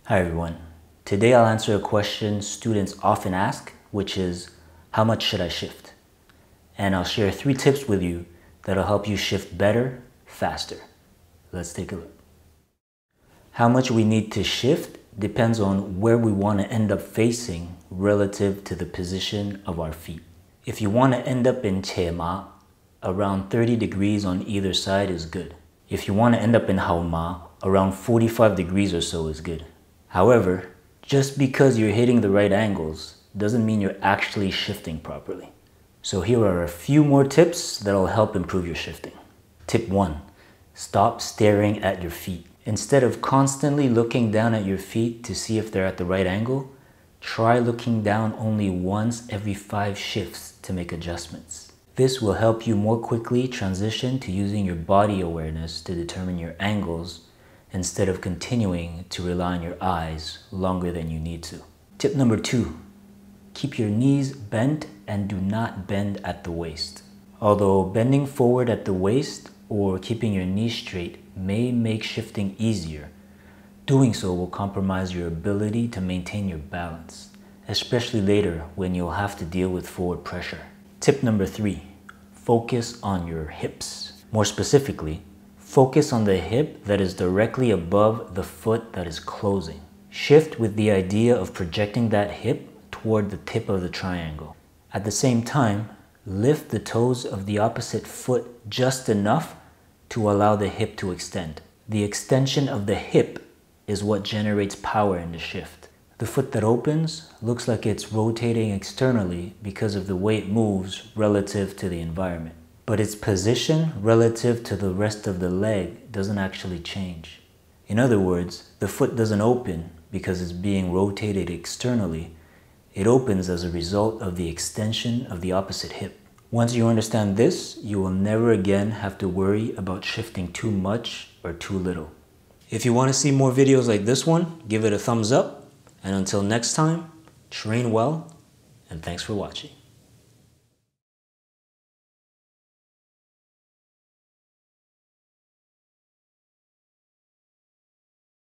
Hi everyone. Today I'll answer a question students often ask, which is, how much should I shift? And I'll share 3 tips with you that'll help you shift better, faster. Let's take a look. How much we need to shift depends on where we want to end up facing relative to the position of our feet. If you want to end up in Chema, around 30 degrees on either side is good. If you want to end up in Hauma, around 45 degrees or so is good. However, just because you're hitting the right angles doesn't mean you're actually shifting properly. So here are a few more tips that'll help improve your shifting. Tip 1. Stop staring at your feet. Instead of constantly looking down at your feet to see if they're at the right angle, try looking down only once every 5 shifts to make adjustments. This will help you more quickly transition to using your body awareness to determine your angles instead of continuing to rely on your eyes longer than you need to. Tip number 2, keep your knees bent and do not bend at the waist. Although bending forward at the waist or keeping your knees straight may make shifting easier, doing so will compromise your ability to maintain your balance, especially later when you'll have to deal with forward pressure. Tip number 3, focus on your hips. More specifically, focus on the hip that is directly above the foot that is closing. Shift with the idea of projecting that hip toward the tip of the triangle. At the same time, lift the toes of the opposite foot just enough to allow the hip to extend. The extension of the hip is what generates power in the shift. The foot that opens looks like it's rotating externally because of the way it moves relative to the environment. But its position relative to the rest of the leg doesn't actually change. In other words, the foot doesn't open because it's being rotated externally. It opens as a result of the extension of the opposite hip. Once you understand this, you will never again have to worry about shifting too much or too little. If you want to see more videos like this one, give it a thumbs up. And until next time, train well, and thanks for watching.